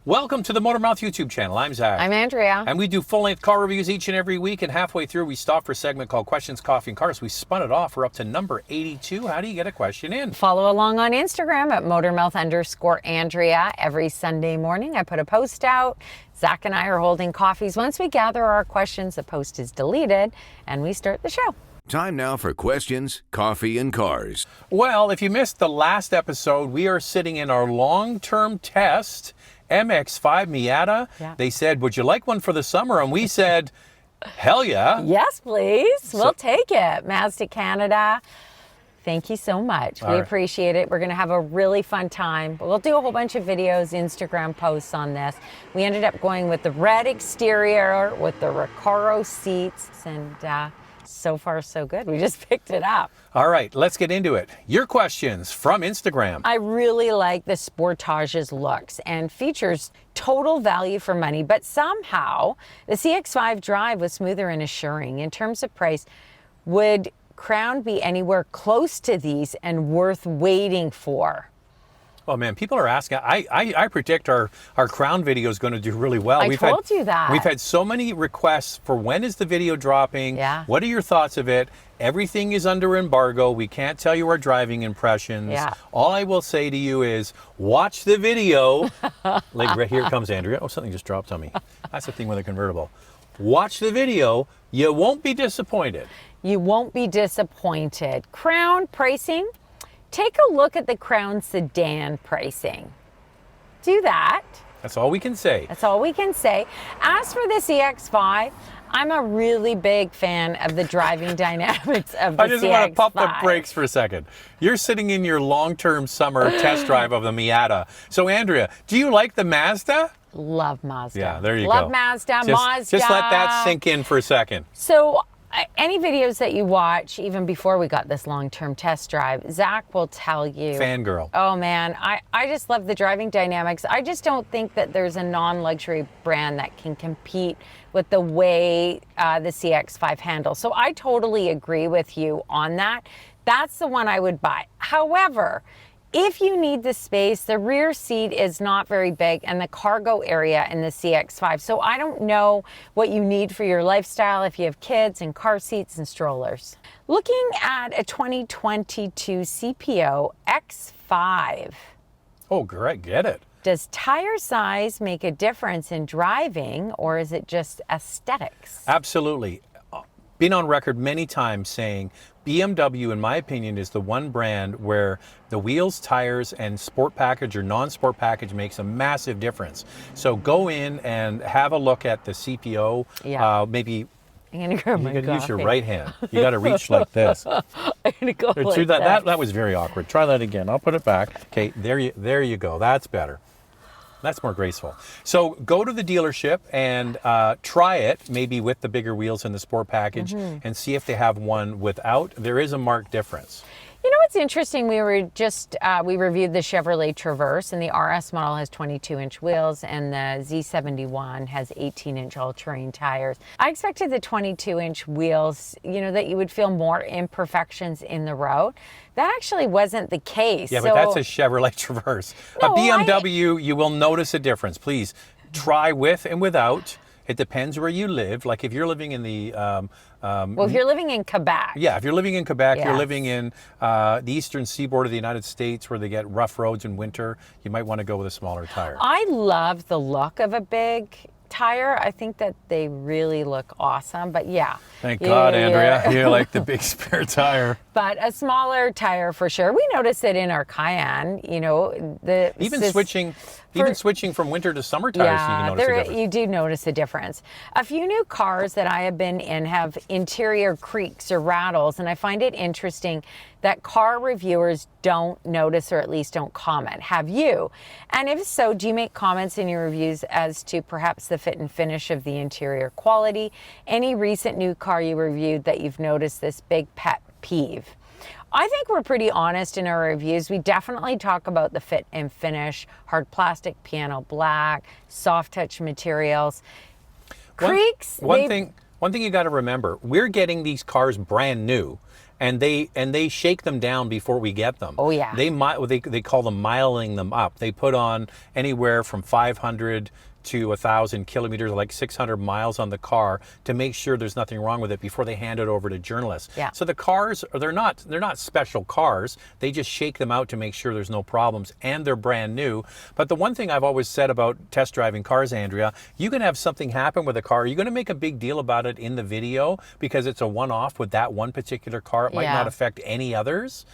Welcome to the Motormouth YouTube channel. I'm Zach. I'm Andrea. And we do full-length car reviews each and every week, and halfway through we stop for a segment called Questions, Coffee, and Cars. We spun it off. We're up to number 82. How do you get a question in? Follow along on Instagram at Motormouth_Andrea. Every Sunday morning I put a post out. Zach and I are holding coffees. Once we gather our questions, the post is deleted and we start the show. Time now for Questions, Coffee, and Cars. Well, if you missed the last episode, we are sitting in our long-term test MX5 Miata. Yeah. They said, would you like one for the summer? And we said, hell yeah. Yes, please. We'll take it. Mazda Canada. Thank you so much. We appreciate it. We're going to have a really fun time. We'll do a whole bunch of videos, Instagram posts on this. We ended up going with the red exterior with the Recaro seats, and so far so good. We just picked it up. All right, let's get into it. Your questions from Instagram. I really like the Sportage's looks and features total value for money, but somehow the CX-5 drive was smoother and assuring. In terms of price, would Crown be anywhere close to these and worth waiting for? Oh man, people are asking. I predict our Crown video is going to do really well. I told you that. We've had so many requests for when is the video dropping? Yeah. What are your thoughts of it? Everything is under embargo. We can't tell you our driving impressions. Yeah. All I will say to you is watch the video. Like right here comes Andrea. Oh, something just dropped on me. That's the thing with a convertible. Watch the video. You won't be disappointed. You won't be disappointed. Crown pricing. Take a look at the Crown sedan pricing. Do that. That's all we can say. That's all we can say. As for the CX-5, I'm a really big fan of the driving dynamics of the CX-5. I just want to pump the brakes for a second. You're sitting in your long-term summer test drive of the Miata. So Andrea, do you like the Mazda? Love Mazda. Yeah, there you go. Love Mazda, Mazda. Just let that sink in for a second. So any videos that you watch, even before we got this long-term test drive, Zach will tell you. Fangirl. Oh man, I just love the driving dynamics. I just don't think that there's a non-luxury brand that can compete with the way the CX-5 handles. So I totally agree with you on that. That's the one I would buy. However, if you need the space, the rear seat is not very big and the cargo area in the CX-5. So I don't know what you need for your lifestyle if you have kids and car seats and strollers. Looking at a 2022 CPO X5. Oh, great, get it. Does tire size make a difference in driving, or is it just aesthetics? Absolutely. Been on record many times saying BMW, in my opinion, is the one brand where the wheels, tires, and sport package or non-sport package makes a massive difference. So go in and have a look at the CPO. Yeah. Maybe I'm gonna grab my you got to use your coffee. right hand. You got to reach like this. I'm gonna go Do like that. That was very awkward. Try that again. I'll put it back. Okay, there you go. That's better. That's more graceful. So go to the dealership and try it, maybe with the bigger wheels and the sport package, and see if they have one without. There is a marked difference. You know what's interesting? We reviewed the Chevrolet Traverse, and the RS model has 22-inch wheels, and the Z71 has 18-inch all-terrain tires. I expected the 22-inch wheels, that you would feel more imperfections in the road. That actually wasn't the case. Yeah, but that's a Chevrolet Traverse. No, a BMW, you will notice a difference. Please try with and without. It depends where you live. Like if you're living in the... well, if you're living in Quebec. Yeah, if you're living in Quebec, Yes. You're living in the eastern seaboard of the United States where they get rough roads in winter, you might want to go with a smaller tire. I love the look of a big tire. I think that they really look awesome, but yeah. Thank God, Andrea. You like the big spare tire. But a smaller tire for sure. We noticed it in our Cayenne, Even switching from winter to summer tires, you can notice a difference. You do notice a difference. A few new cars that I have been in have interior creaks or rattles, and I find it interesting that car reviewers don't notice or at least don't comment. Have you? And if so, do you make comments in your reviews as to perhaps the fit and finish of the interior quality? Any recent new car you reviewed that you've noticed this big pet peeve? I think we're pretty honest in our reviews. We definitely talk about the fit and finish, hard plastic, piano black, soft touch materials. Creaks. One thing you got to remember, we're getting these cars brand new. and they shake them down before we get them. Oh, yeah. They call them miling them up. They put on anywhere from 500 to 1,000 kilometers, like 600 miles on the car, to make sure there's nothing wrong with it before they hand it over to journalists. Yeah. So the cars, they're not special cars. They just shake them out to make sure there's no problems, and they're brand new. But the one thing I've always said about test driving cars, Andrea, you can have something happen with a car. You're going to make a big deal about it in the video because it's a one-off with that one particular car. It might not affect any others.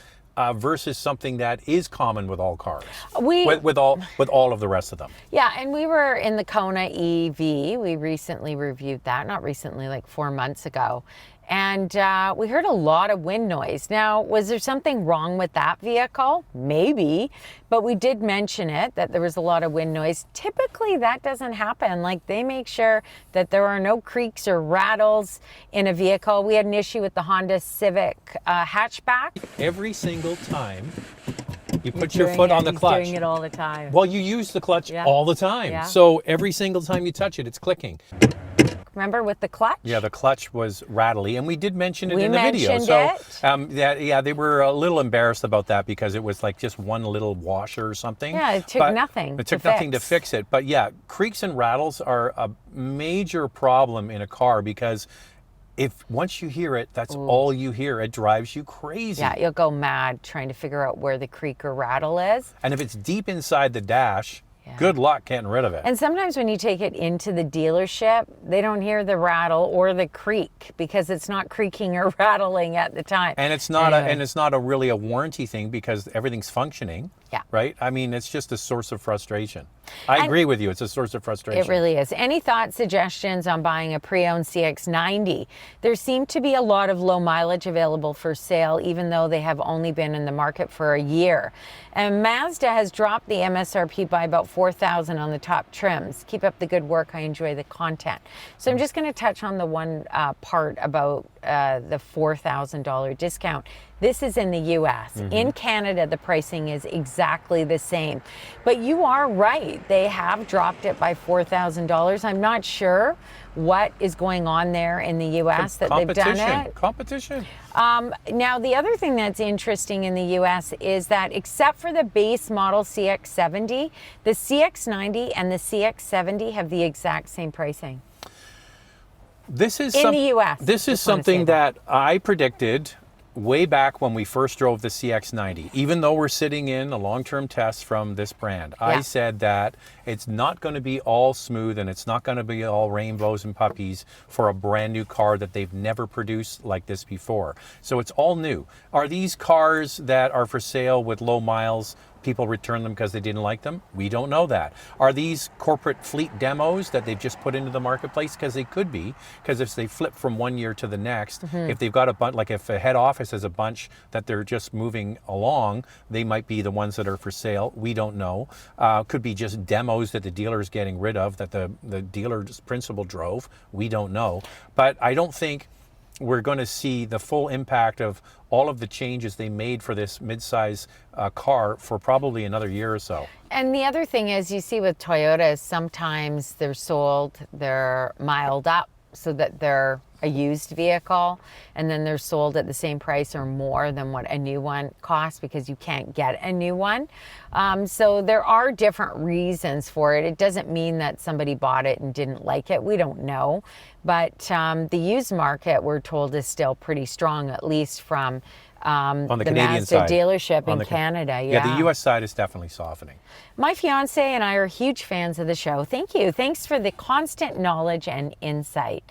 Versus something that is common with all cars, with all of the rest of them. Yeah, and we were in the Kona EV. We recently reviewed that, not recently, like 4 months ago. And we heard a lot of wind noise. Now, was there something wrong with that vehicle? Maybe, but we did mention it, that there was a lot of wind noise. Typically, that doesn't happen. Like, they make sure that there are no creaks or rattles in a vehicle. We had an issue with the Honda Civic hatchback. Every single time you put your foot on the clutch. Doing it all the time. Well, you use the clutch all the time. Yeah. So every single time you touch it, it's clicking. Remember with the clutch? Yeah, the clutch was rattly, and we did mention it in the video. We mentioned it. They were a little embarrassed about that because it was like just one little washer or something. Yeah, it took nothing. It took nothing to fix it. But yeah, creaks and rattles are a major problem in a car because if once you hear it, that's all you hear. It drives you crazy. Yeah, you'll go mad trying to figure out where the creak or rattle is. And if it's deep inside the dash, good luck getting rid of it. And sometimes when you take it into the dealership, they don't hear the rattle or the creak because it's not creaking or rattling at the time. And it's not really a warranty thing because everything's functioning. Yeah. Right? I mean, it's just a source of frustration. I agree with you. It's a source of frustration. It really is. Any thoughts, suggestions on buying a pre-owned CX-90? There seem to be a lot of low mileage available for sale, even though they have only been in the market for a year. And Mazda has dropped the MSRP by about $4,000 on the top trims. Keep up the good work. I enjoy the content. So I'm just going to touch on the one part about the $4,000 discount. This is in the U.S. In Canada, the pricing is exactly the same. But you are right. They have dropped it by $4,000. I'm not sure what is going on there in the U.S. that they've done it. Competition. Now, the other thing that's interesting in the U.S. is that except for the base model CX-70, the CX-90 and the CX-70 have the exact same pricing. This is in the U.S. This is something that I predicted way back when we first drove the CX-90. Even though we're sitting in a long-term test from this brand, I said that it's not going to be all smooth and it's not going to be all rainbows and puppies for a brand new car that they've never produced like this before. So it's all new. Are these cars that are for sale with low miles, people return them because they didn't like them? We don't know that. Are these corporate fleet demos that they've just put into the marketplace? Because they could be, because if they flip from one year to the next, if they've got a bunch, like if a head office has a bunch that they're just moving along, they might be the ones that are for sale. We don't know. Could be just demos that the dealer is getting rid of, that the dealer's principal drove. We don't know. But I don't think we're going to see the full impact of all of the changes they made for this midsize car for probably another year or so. And the other thing is, you see with Toyotas, sometimes they're sold, they're miled up so that they're a used vehicle, and then they're sold at the same price or more than what a new one costs because you can't get a new one. So there are different reasons for it. It doesn't mean that somebody bought it and didn't like it. We don't know. But the used market, we're told, is still pretty strong, at least from on the the Canadian Mazda side. dealership in Canada. Yeah, the U.S. side is definitely softening. My fiance and I are huge fans of the show. Thank you. Thanks for the constant knowledge and insight.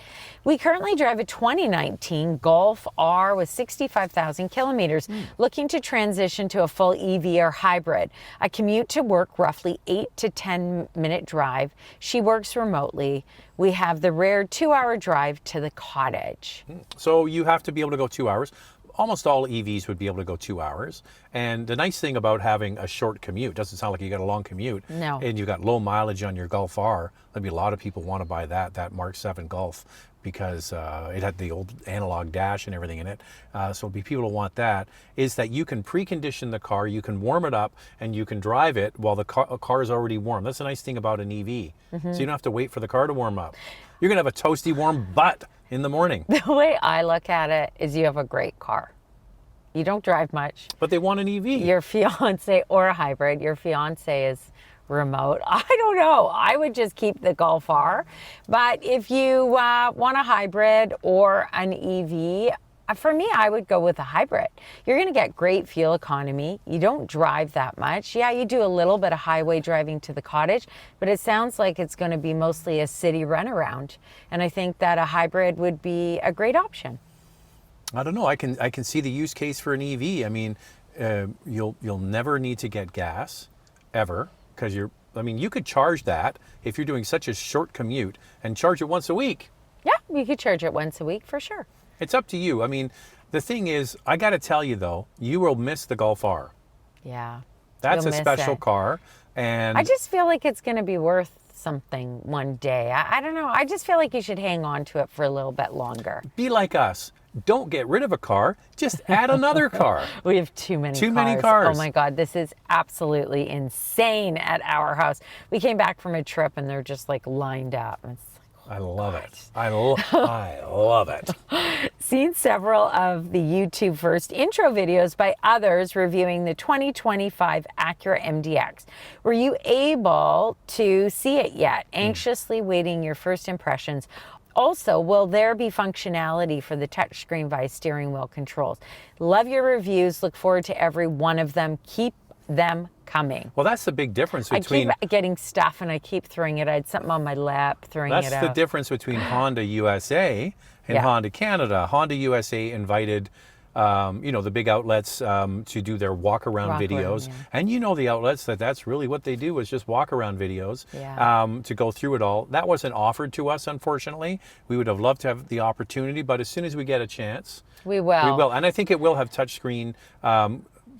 We currently drive a 2019 Golf R with 65,000 kilometers, looking to transition to a full EV or hybrid. I commute to work roughly 8 to 10 minute drive. She works remotely. We have the rare 2-hour drive to the cottage. So you have to be able to go 2 hours. Almost all EVs would be able to go 2 hours. And the nice thing about having a short commute, doesn't sound like you got a long commute. No. And you got low mileage on your Golf R. There'd be a lot of people want to buy that Mark 7 Golf because it had the old analog dash and everything in it. So it'll be people who want that, is that you can precondition the car, you can warm it up, and you can drive it while the car is already warm. That's the nice thing about an EV. So you don't have to wait for the car to warm up. You're going to have a toasty warm butt in the morning. The way I look at it is you have a great car. You don't drive much. But they want an EV. Your fiance, or a hybrid, your fiance is remote. I don't know. I would just keep the Golf R. But if you want a hybrid or an EV, for me, I would go with a hybrid. You're going to get great fuel economy. You don't drive that much. Yeah, you do a little bit of highway driving to the cottage, but it sounds like it's going to be mostly a city runaround. And I think that a hybrid would be a great option. I don't know. I can see the use case for an EV. I mean, you'll never need to get gas ever, because you could charge that if you're doing such a short commute and charge it once a week. Yeah, you could charge it once a week for sure. It's up to you. I mean, the thing is, I got to tell you though, you will miss the Golf R. Yeah. That's a special car. And I just feel like it's going to be worth something one day. I don't know. I just feel like you should hang on to it for a little bit longer. Be like us. Don't get rid of a car. Just add another car. We have too many many cars. Oh my God, this is absolutely insane at our house. We came back from a trip and they're just like lined up. It's I love it. I love it. Seen several of the YouTube first intro videos by others reviewing the 2025 Acura MDX. Were you able to see it yet? Anxiously waiting your first impressions. Also, will there be functionality for the touchscreen via steering wheel controls? Love your reviews. Look forward to every one of them. Keep them coming. Well, that's the big difference between... I keep getting stuff and I keep throwing it. I had something on my lap, throwing it out. That's the difference between Honda USA and Honda Canada. Honda USA invited the big outlets to do their walk-around videos. And the outlets, that's really what they do, is just walk-around videos to go through it all. That wasn't offered to us, unfortunately. We would have loved to have the opportunity, but as soon as we get a chance... We will. We will. And I think it will have touchscreen.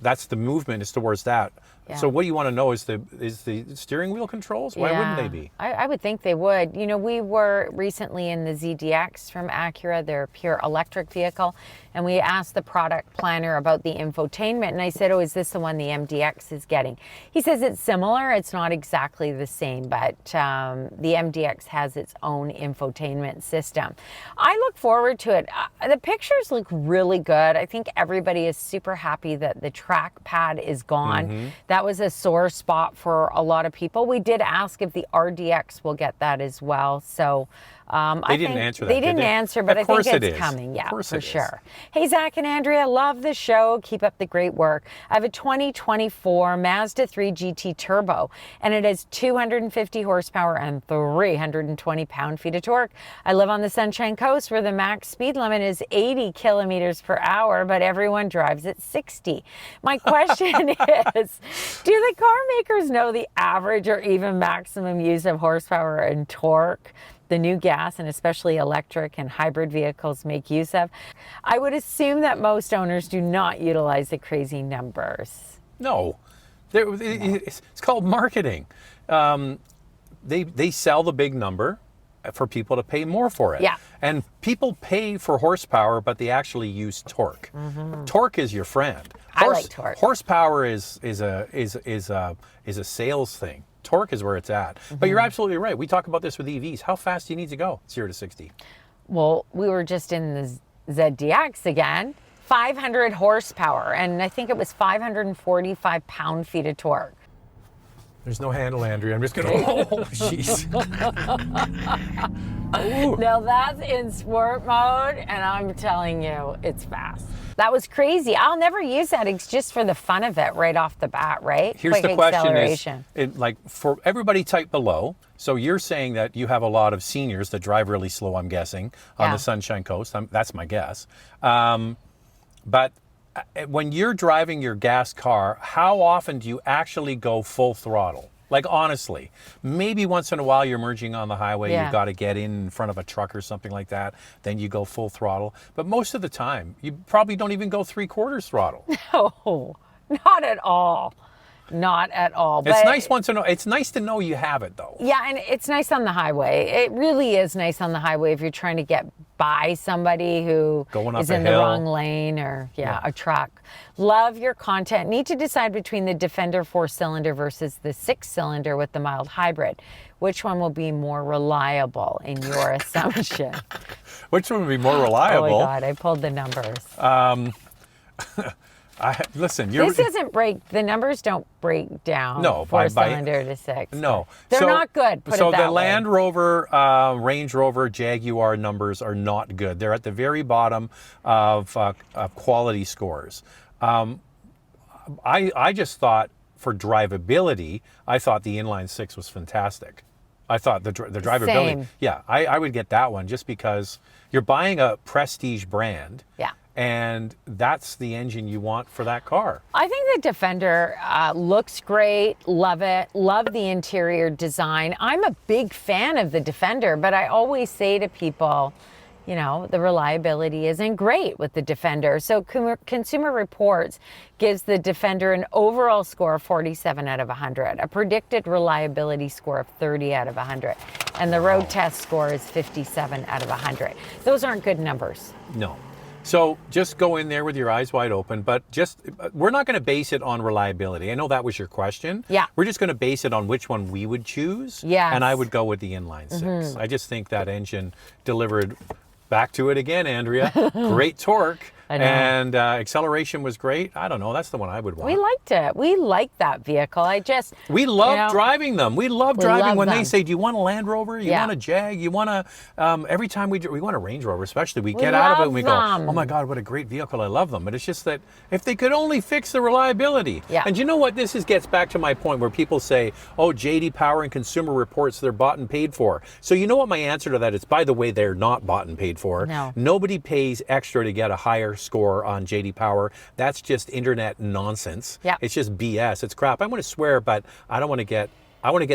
That's the movement is towards that. Yeah. So what you want to know is the steering wheel controls? Why wouldn't they be? I would think they would. We were recently in the ZDX from Acura, their pure electric vehicle, and we asked the product planner about the infotainment, and I said, oh, is this the one the MDX is getting? He says it's similar. It's not exactly the same, but the MDX has its own infotainment system. I look forward to it. The pictures look really good. I think everybody is super happy that the trackpad is gone. Mm-hmm. That was a sore spot for a lot of people. We did ask if the RDX will get that as well. So they didn't answer that. They didn't answer, but I think it's coming. Yeah, for sure. Hey, Zach and Andrea, love the show. Keep up the great work. I have a 2024 Mazda 3 GT Turbo, and it has 250 horsepower and 320 pound-feet of torque. I live on the Sunshine Coast where the max speed limit is 80 kilometers per hour, but everyone drives at 60. My question is, do the car makers know the average or even maximum use of horsepower and torque the new gas and especially electric and hybrid vehicles make use of? I would assume that most owners do not utilize the crazy numbers. No. It's called marketing. They sell the big number for people to pay more for it. Yeah. And people pay for horsepower, but they actually use torque. Mm-hmm. Torque is your friend. I like torque. Horsepower is a sales thing. Torque is where it's at. Mm-hmm. But you're absolutely right. We talk about this with EVs. How fast do you need to go 0 to 60? Well, we were just in the ZDX again. 500 horsepower, and I think it was 545 pound-feet of torque. There's no handle, Andrea. I'm just going to... Oh, jeez. Now that's in sport mode, and I'm telling you, it's fast. That was crazy. I'll never use that. It's just for the fun of it right off the bat, right? Here's the question is, for everybody type below, so you're saying that you have a lot of seniors that drive really slow, I'm guessing, on the Sunshine Coast. That's my guess. But when you're driving your gas car, how often do you actually go full throttle? Like, honestly, maybe once in a while you're merging on the highway, you've got to get in front of a truck or something like that, then you go full throttle. But most of the time, you probably don't even go 3/4 throttle. No, not at all. Not at all. It's nice once in a while. It's nice to know you have it, though. Yeah, and it's nice on the highway. It really is nice on the highway if you're trying to get by somebody who is in the wrong lane or a truck. Love your content. Need to decide between the Defender 4-cylinder versus the 6-cylinder with the mild hybrid. Which one will be more reliable in your assumption? Which one would be more reliable? Oh my God, I pulled the numbers. Listen, This doesn't break, the numbers don't break down. No, four-cylinder to six. No. They're not good, put it that way. So the Land Rover, Range Rover, Jaguar numbers are not good. They're at the very bottom of quality scores. I just thought for drivability, I thought the inline six was fantastic. I thought the drivability. Same. Yeah, I would get that one just because you're buying a prestige brand. Yeah. And that's the engine you want for that car. I think the Defender looks great. Love it. Love the interior design. I'm a big fan of the Defender, but I always say to people, you know, the reliability isn't great with the Defender. So Consumer Reports gives the Defender an overall score of 47 out of 100, a predicted reliability score of 30 out of 100, and the road test score is 57 out of 100. Those aren't good numbers. No. So just go in there with your eyes wide open, but we're not going to base it on reliability. I know that was your question. Yeah. We're just going to base it on which one we would choose. Yes. And I would go with the inline six. I just think that engine delivered, back to it again, Andrea, great torque. I know. And acceleration was great. I don't know. That's the one I would want. We liked it. We liked that vehicle. We love driving them. We love driving when them. they say, do you want a Land Rover? You Yeah. want a Jag? You want a, every time we want a Range Rover, especially, we get out of it and we go, them. oh my God, what a great vehicle. I love them. But it's just that if they could only fix the reliability. Yeah. And you know what? Gets back to my point where people say, oh, JD Power and Consumer Reports, they're bought and paid for. So you know what my answer to that is? By the way, they're not bought and paid for. No. Nobody pays extra to get a higher score on JD Power. That's just internet nonsense. Yeah. It's just BS. It's crap. I'm going to swear, but I want to get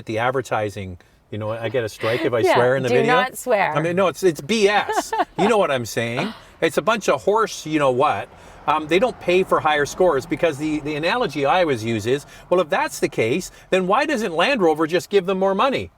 the advertising. You know, I get a strike if I swear in the video. Do not swear. I mean, no, it's BS. You know what I'm saying? It's a bunch of horse, you know what? They don't pay for higher scores because the analogy I always use is, well, if that's the case, then why doesn't Land Rover just give them more money?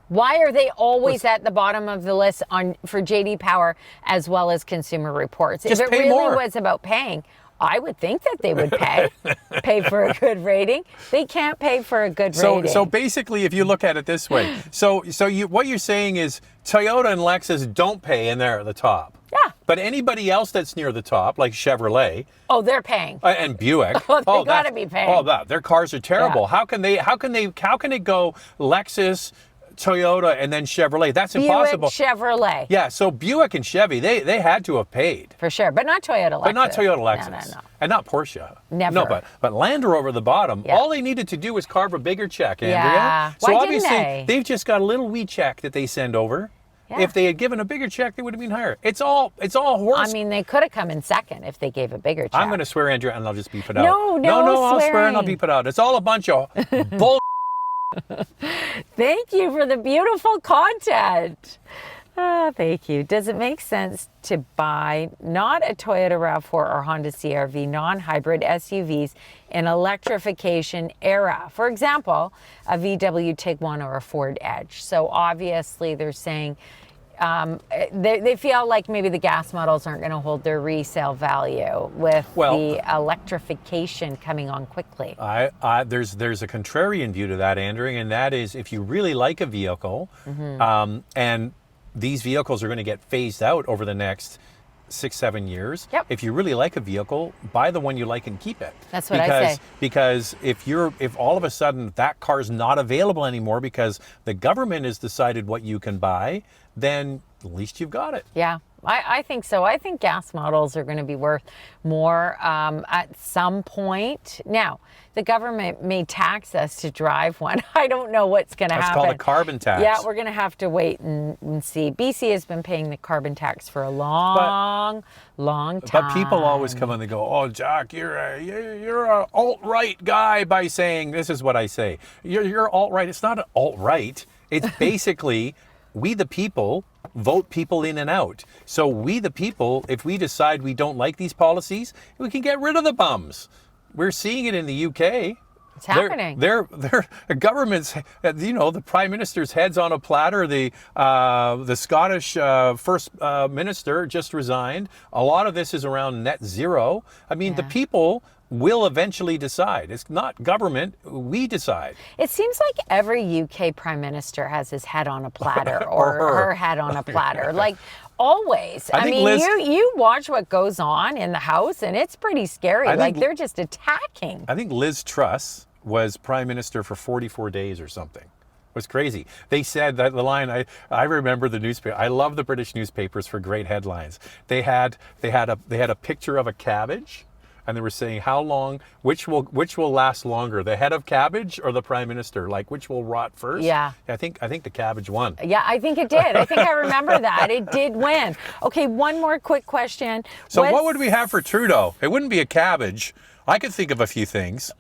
Why are they always at the bottom of the list for JD Power as well as Consumer Reports? Just if it pay really more. was about paying, I would think that they would pay for a good rating. They can't pay for a good rating. So basically, if you look at it this way, what you're saying is Toyota and Lexus don't pay and they're at the top. Yeah. But anybody else that's near the top, like Chevrolet, oh, they're paying. and Buick, Oh, they gotta be paying. Oh, their cars are terrible. Yeah. How can it go Lexus, Toyota, and then Chevrolet? That's Buick, impossible. Chevrolet. Yeah, so Buick and Chevy, they had to have paid. For sure, but not Toyota Lexus. But not Toyota Lexus. No. And not Porsche. Never. No, but Land Rover the bottom, Yeah. all they needed to do was carve a bigger check, Andrea. Yeah. So Why obviously, didn't they? they've just got a little wee check that they send over. Yeah. If they had given a bigger check, they would have been higher. It's all horse. I mean, they could have come in second if they gave a bigger check. I'm going to swear, Andrea, and I'll just beep it out. No I'll swear and I'll swearing. beep it out. It's all a bunch of bull. Thank you for the beautiful content. Thank you. Does it make sense to buy not a Toyota RAV4 or Honda CR-V non-hybrid SUVs in electrification era? For example, a VW Tiguan or a Ford Edge. So obviously they're saying they feel like maybe the gas models aren't going to hold their resale value with the electrification coming on quickly. There's a contrarian view to that, Andrew, and that is if you really like a vehicle, and these vehicles are going to get phased out over the next 6-7 years. Yep. If you really like a vehicle, buy the one you like and keep it. That's what I say. Because if all of a sudden that car's not available anymore because the government has decided what you can buy, then at least you've got it. Yeah, I think so. I think gas models are going to be worth more at some point. Now, the government may tax us to drive one. I don't know what's going to happen. That's called a carbon tax. Yeah, we're going to have to wait and see. BC has been paying the carbon tax for a long time. But people always come and they go, "Oh, Jack, you're a alt-right guy," by saying, this is what I say, you're alt-right. It's not an alt-right. It's basically we the people vote people in and out. So we the people, if we decide we don't like these policies, we can get rid of the bums. We're seeing it in the UK. It's happening. Their government's, the Prime Minister's head's on a platter. The Scottish First Minister just resigned. A lot of this is around net zero. I mean, the people will eventually decide. It's not government, we decide. It seems like every UK Prime Minister has his head on a platter or her head on a platter. Like always. I think mean, Liz- you watch what goes on in the house, and it's pretty scary. I think- Like they're just attacking. I think Liz Truss was prime minister for 44 days or something. It was crazy. They said that the line, I remember the newspaper. I love the British newspapers for great headlines. They had a picture of a cabbage, and they were saying how long, which will last longer, the head of cabbage or the prime minister? Like which will rot first? Yeah. I think the cabbage won. Yeah, I think it did. I think I remember that. It did win. Okay, one more quick question. So what would we have for Trudeau? It wouldn't be a cabbage. I could think of a few things.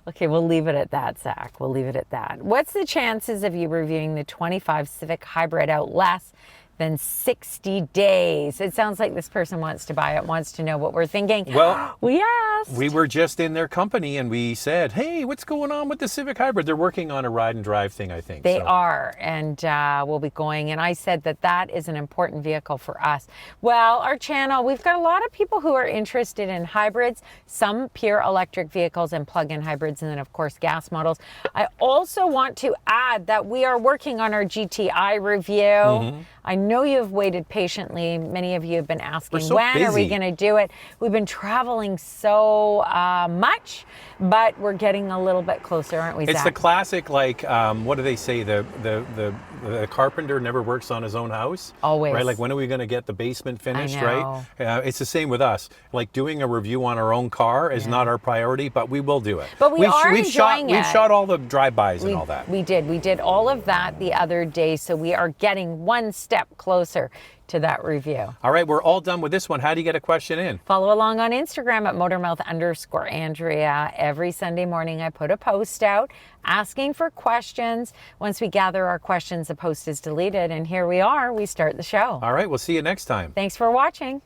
Okay, we'll leave it at that, Zach. We'll leave it at that. What's the chances of you reviewing the 25 Civic Hybrid out less than 60 days? It sounds like this person wants to buy it, wants to know what we're thinking. Well, we asked. We were just in their company and we said, hey, what's going on with the Civic Hybrid? They're working on a ride and drive thing, I think. They are, and we'll be going. And I said that is an important vehicle for us. Well, our channel, we've got a lot of people who are interested in hybrids, some pure electric vehicles and plug-in hybrids, and then, of course, gas models. I also want to add that we are working on our GTI review. Mm-hmm. I know you've waited patiently. Many of you have been asking, so when are we busy. going to do it? We've been traveling so much, but we're getting a little bit closer, aren't we, Zach? It's the classic, like, what do they say? The carpenter never works on his own house. Always. Right? Like, when are we going to get the basement finished, I know. right? It's the same with us. Like, doing a review on our own car is not our priority, but we will do it. But we've enjoying it. We've shot all the drive-bys and all that. We did all of that the other day, so we are getting one step closer to that review. All right, we're all done with this one. How do you get a question in? Follow along on Instagram at motormouth_Andrea. Every Sunday morning I put a post out asking for questions. Once we gather our questions, the post is deleted, and here we are. We start the show. All right, we'll see you next time. Thanks for watching.